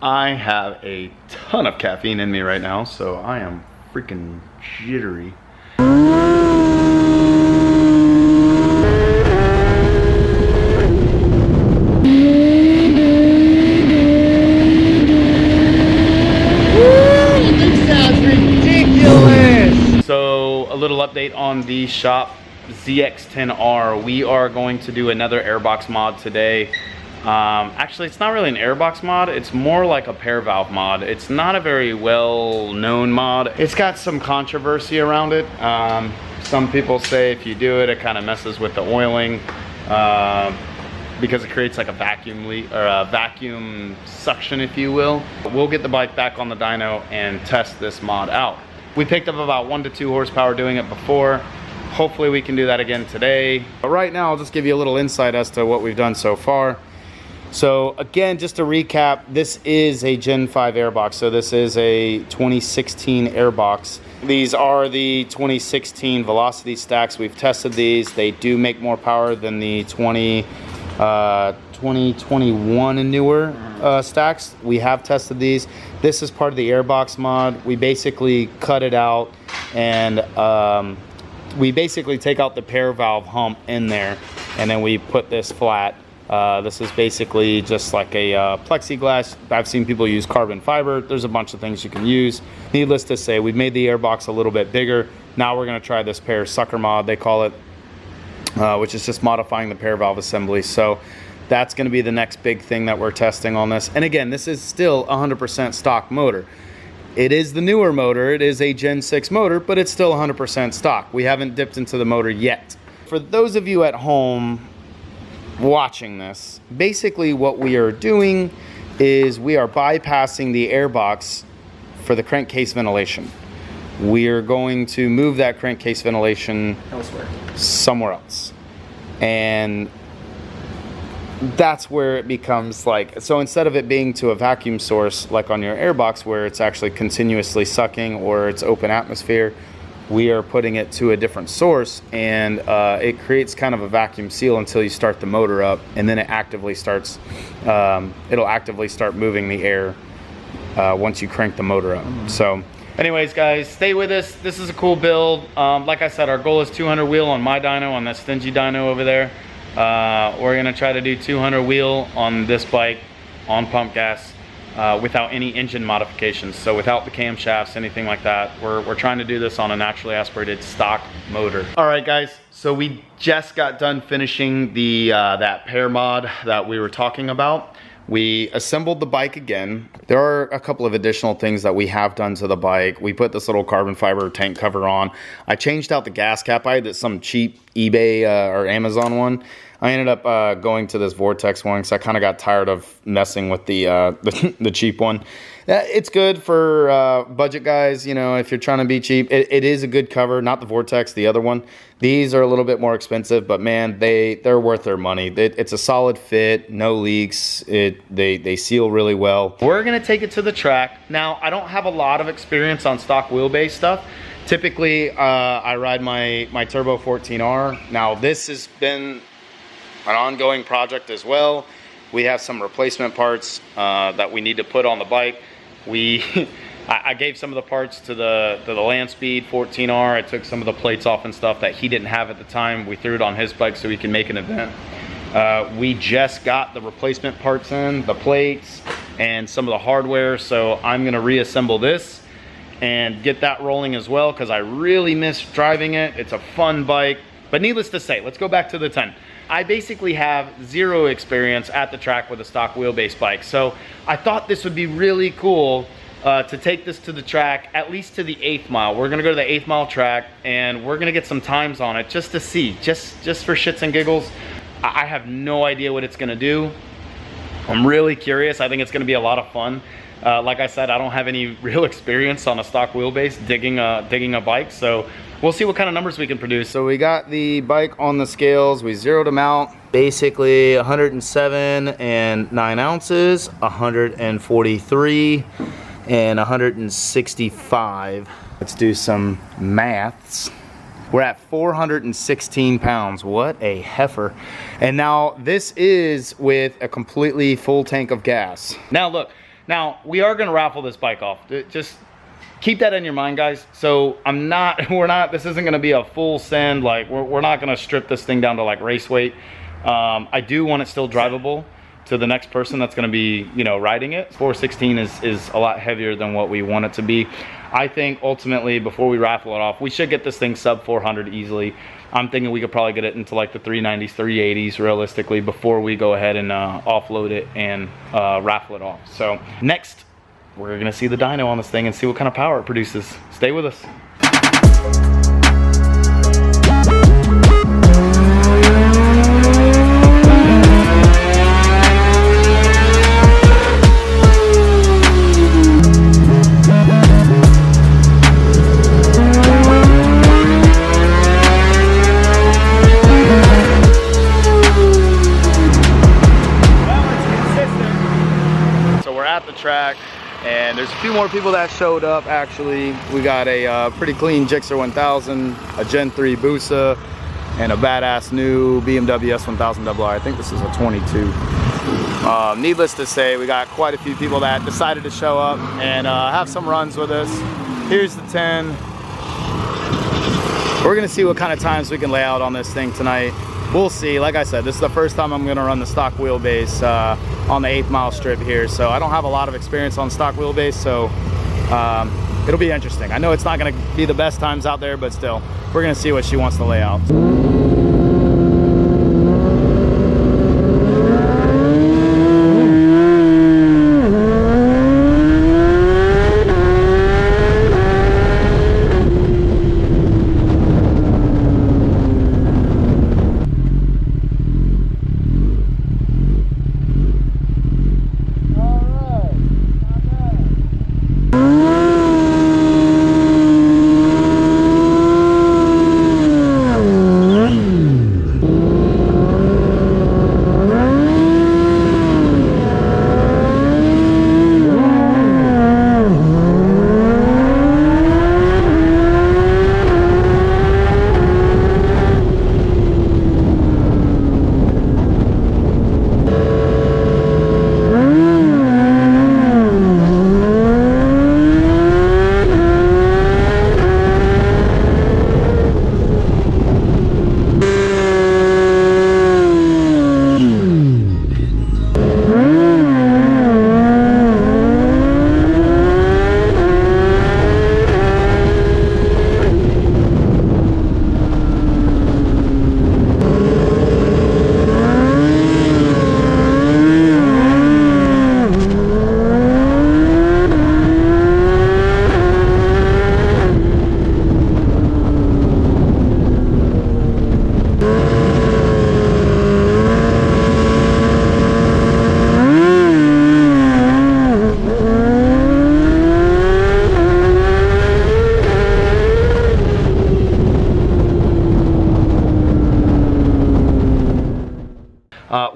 I have a ton of caffeine in me right now, so I am freaking jittery. This sounds ridiculous! So, a little update on the shop ZX-10R. We are going to do another airbox mod today. Actually, it's not really an airbox mod, it's more like a pair valve mod. It's not a very well-known mod. It's got some controversy around it. Some people say if you do it, it kind of messes with the oiling because it creates like a vacuum leak or a vacuum suction, if you will. We'll get the bike back on the dyno and test this mod out. We picked up about 1 to 2 horsepower doing it before. Hopefully we can do that again today. But right now, I'll just give you a little insight as to what we've done so far. So again, just to recap, this is a Gen 5 airbox. So this is a 2016 airbox. These are the 2016 velocity stacks. We've tested these. They do make more power than the 2021 and newer stacks. We have tested these. This is part of the airbox mod. We basically cut it out and we basically take out the pair valve hump in there and then we put this flat. This is basically just like a plexiglass. I've seen people use carbon fiber. There's a bunch of things you can use. Needless to say, we've made the airbox a little bit bigger. Now we're going to try this pair sucker mod, they call it, which is just modifying the pair valve assembly. So that's going to be the next big thing that we're testing on this. And again, this is still 100% stock motor. It is the newer motor. It is a Gen 6 motor, but it's still 100% stock. We haven't dipped into the motor yet. For those of you at home watching this, basically what we are doing is we are bypassing the airbox for the crankcase ventilation. We are going to move that crankcase ventilation somewhere else. And that's where it becomes like, so instead of it being to a vacuum source like on your airbox where it's actually continuously sucking or it's open atmosphere, we are putting it to a different source, and it creates kind of a vacuum seal until you start the motor up, and then it actively starts, it'll actively start moving the air once you crank the motor up. So anyways guys, stay with us. This is a cool build. Like I said, our goal is 200 wheel on my dyno, on that stingy dyno over there. We're gonna try to do 200 wheel on this bike on pump gas. Without any engine modifications, so without the camshafts, anything like that. We're trying to do this on a naturally aspirated stock motor. All right guys, so we just got done finishing the that pair mod that we were talking about. We assembled the bike again. There are a couple of additional things that we have done to the bike. We put this little carbon fiber tank cover on. I changed out the gas cap. I had some cheap eBay or Amazon one. I ended up going to this Vortex one because I kind of got tired of messing with the cheap one. It's good for budget guys, you know, if you're trying to be cheap. It is a good cover, not the Vortex, the other one. These are a little bit more expensive, but man, they're worth their money. It's a solid fit, no leaks. They seal really well. We're gonna take it to the track. Now, I don't have a lot of experience on stock wheelbase stuff. Typically, I ride my Turbo 14R. Now, this has been an ongoing project as well. We have some replacement parts that we need to put on the bike. I gave some of the parts to the Landspeed 14R. I took some of the plates off and stuff that he didn't have at the time. We threw it on his bike so he can make an event. We just got the replacement parts in, the plates and some of the hardware. So I'm gonna reassemble this and get that rolling as well because I really miss driving it. It's a fun bike. But needless to say, let's go back to the 10. I basically have zero experience at the track with a stock wheelbase bike. So I thought this would be really cool to take this to the track, at least to the 8th mile. We're gonna go to the 8th mile track and we're gonna get some times on it just to see, just for shits and giggles. I have no idea what it's gonna do. I'm really curious. I think it's gonna be a lot of fun. Like I said, I don't have any real experience on a stock wheelbase digging a bike, so we'll see what kind of numbers we can produce. So we got the bike on the scales. We zeroed them out. Basically 107 and 9 ounces, 143 and 165. Let's do some maths. We're at 416 pounds. What a heifer. And now this is with a completely full tank of gas. Now look, Now, we are gonna raffle this bike off. Just keep that in your mind, guys. So this isn't gonna be a full send, like we're not gonna strip this thing down to like race weight. I do want it still drivable to the next person that's gonna be, you know, riding it. 416 is a lot heavier than what we want it to be. I think ultimately, before we raffle it off, we should get this thing sub 400 easily. I'm thinking we could probably get it into like the 390s, 380s realistically before we go ahead and offload it and raffle it off. So next, we're gonna see the dyno on this thing and see what kind of power it produces. Stay with us. Track, and there's a few more people that showed up. Actually, we got a pretty clean Gixxer 1000, a Gen 3 Busa, and a badass new BMW S1000RR. I think this is a 22. Needless to say, we got quite a few people that decided to show up and have some runs with us. Here's the 10. We're gonna see what kind of times we can lay out on this thing tonight. We'll see. Like I said, this is the first time I'm gonna run the stock wheelbase on the 8th mile strip here, so I don't have a lot of experience on stock wheelbase, so it'll be interesting. I know it's not gonna be the best times out there, but still, we're gonna see what she wants to lay out.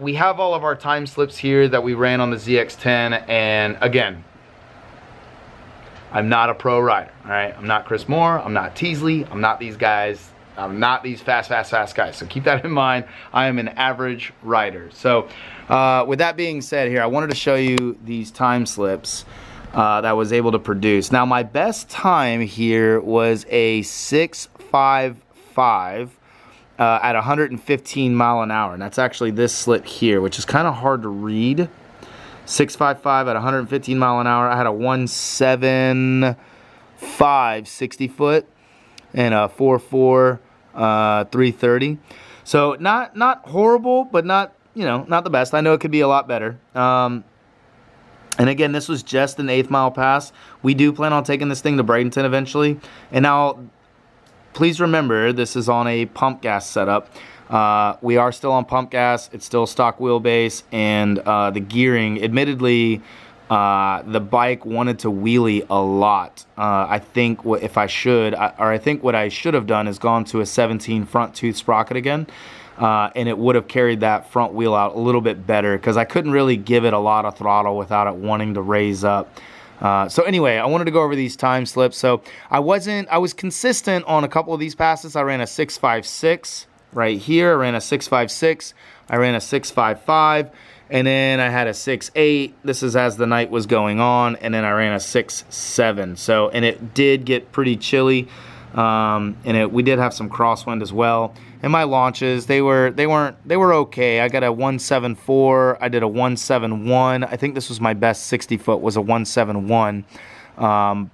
We have all of our time slips here that we ran on the ZX-10, and again, I'm not a pro rider, all right? I'm not Chris Moore, I'm not Teasley, I'm not these guys, I'm not these fast guys, so keep that in mind. I am an average rider. So with that being said here, I wanted to show you these time slips that I was able to produce. Now my best time here was a 6.55 at 115 mile an hour, and that's actually this slip here, which is kind of hard to read. 6.55 at 115 mile an hour. I had a 1.75 60 foot and a 4.4 330. So not horrible, but not, you know, not the best. I know it could be a lot better. And again, this was just an 8th mile pass. We do plan on taking this thing to Bradenton eventually. And now, please remember, this is on a pump gas setup. We are still on pump gas. It's still stock wheelbase, and the gearing, admittedly, the bike wanted to wheelie a lot. I think what I should have done is gone to a 17 front tooth sprocket again, and it would have carried that front wheel out a little bit better, because I couldn't really give it a lot of throttle without it wanting to raise up. So anyway, I wanted to go over these time slips. So I was consistent on a couple of these passes. I ran a 6.56 right here. I ran a 6.56. I ran a 6.55. And then I had a 6.8. This is as the night was going on. And then I ran a 6.7. So, and it did get pretty chilly. We did have some crosswind as well. And my launches, they were okay. I got a 1.74. I did a 1.71. I think this was my best 60 foot was a 1.71.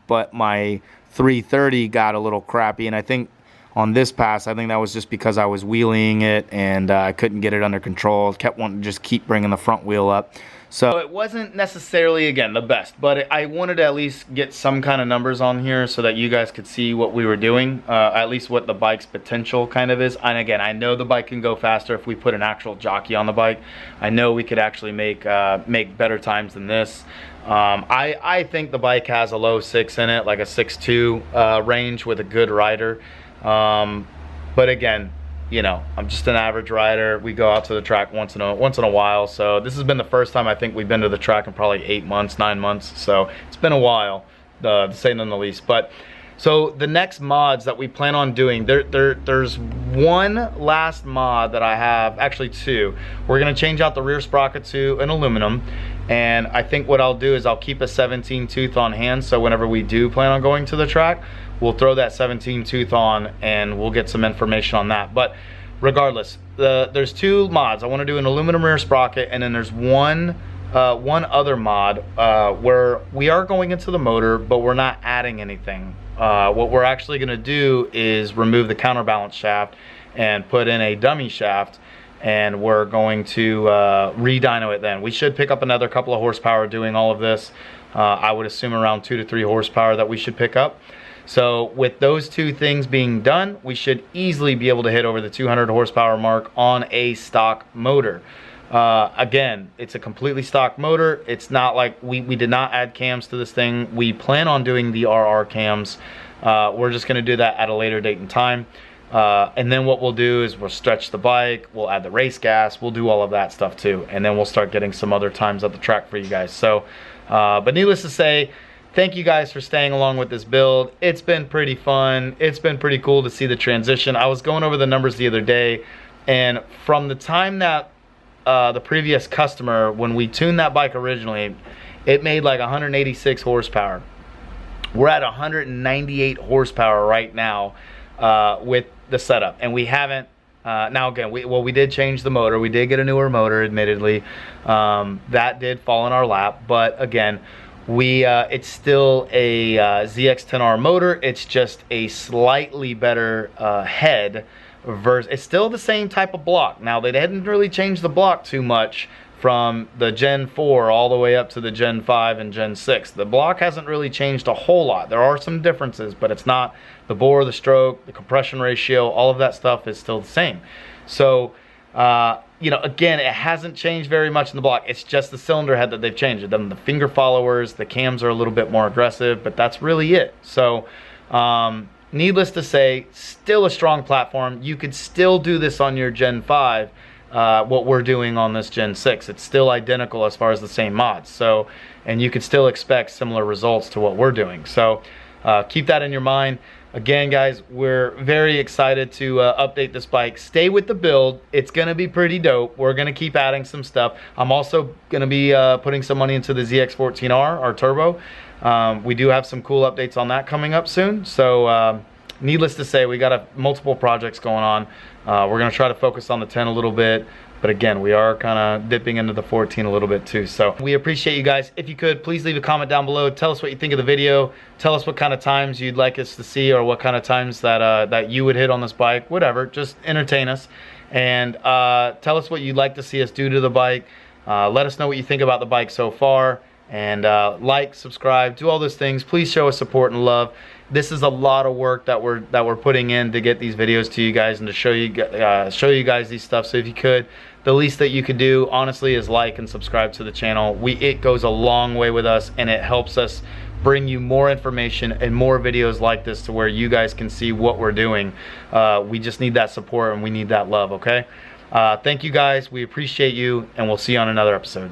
But my 330 got a little crappy, and I think on this pass, I think that was just because I was wheeling it and I couldn't get it under control. Kept wanting to just keep bringing the front wheel up. So it wasn't necessarily, again, the best, but I wanted to at least get some kind of numbers on here so that you guys could see what we were doing, at least what the bike's potential kind of is. And again, I know the bike can go faster if we put an actual jockey on the bike. I know we could actually make better times than this. I think the bike has a low 6 in it, like a 6.2 range with a good rider. But again, you know, I'm just an average rider. We go out to the track once in a while. So this has been the first time I think we've been to the track in probably 8 months, 9 months. So it's been a while, to say none the least. But so the next mods that we plan on doing, there's one last mod that I have, actually two. We're gonna change out the rear sprocket to an aluminum. And I think what I'll do is I'll keep a 17 tooth on hand, so whenever we do plan on going to the track, we'll throw that 17 tooth on and we'll get some information on that. But regardless, there's two mods. I want to do an aluminum rear sprocket, and then there's one other mod where we are going into the motor, but we're not adding anything. What we're actually going to do is remove the counterbalance shaft and put in a dummy shaft, and we're going to re-dyno it then. We should pick up another couple of horsepower doing all of this. I would assume around 2 to 3 horsepower that we should pick up. So with those two things being done, we should easily be able to hit over the 200 horsepower mark on a stock motor. Again, it's a completely stock motor. It's not like we did not add cams to this thing. We plan on doing the RR cams. We're just going to do that at a later date and time. And then what we'll do is we'll stretch the bike, we'll add the race gas, we'll do all of that stuff too, and then we'll start getting some other times at the track for you guys. So but needless to say, thank you guys for staying along with this build. It's been pretty fun. It's been pretty cool to see the transition. I was going over the numbers the other day, and from the time that the previous customer, when we tuned that bike originally, it made like 186 horsepower. We're at 198 horsepower right now with the setup, and we haven't now again, we did change the motor. We did get a newer motor, admittedly. That did fall in our lap, but again, it's still a ZX-10R motor. It's just a slightly better head versus, it's still the same type of block. Now, they hadn't really changed the block too much from the Gen 4 all the way up to the Gen 5 and Gen 6. The block hasn't really changed a whole lot. There are some differences, but it's not the bore, the stroke, the compression ratio, all of that stuff is still the same. So, you know, again, it hasn't changed very much in the block. It's just the cylinder head that they've changed. Then the finger followers, the cams are a little bit more aggressive, but that's really it. So, needless to say, still a strong platform. You could still do this on your Gen 5. What we're doing on this Gen 6, it's still identical as far as the same mods. So, and you could still expect similar results to what we're doing. So keep that in your mind. Again, guys, we're very excited to update this bike. Stay with the build. It's gonna be pretty dope. We're gonna keep adding some stuff. I'm also gonna be putting some money into the ZX-10R, our turbo. We do have some cool updates on that coming up soon. So needless to say, we got multiple projects going on. We're going to try to focus on the 10 a little bit, but again, we are kind of dipping into the 14 a little bit too. So we appreciate you guys. If you could, please leave a comment down below. Tell us what you think of the video. Tell us what kind of times you'd like us to see, or what kind of times that that you would hit on this bike. Whatever, just entertain us, and tell us what you'd like to see us do to the bike. Let us know what you think about the bike so far, and like, subscribe, do all those things. Please show us support and love. This is a lot of work that we're putting in to get these videos to you guys and to show you guys these stuff. So if you could, the least that you could do, honestly, is like and subscribe to the channel. It goes a long way with us, and it helps us bring you more information and more videos like this to where you guys can see what we're doing. We just need that support, and we need that love, okay? Thank you guys. We appreciate you, and we'll see you on another episode.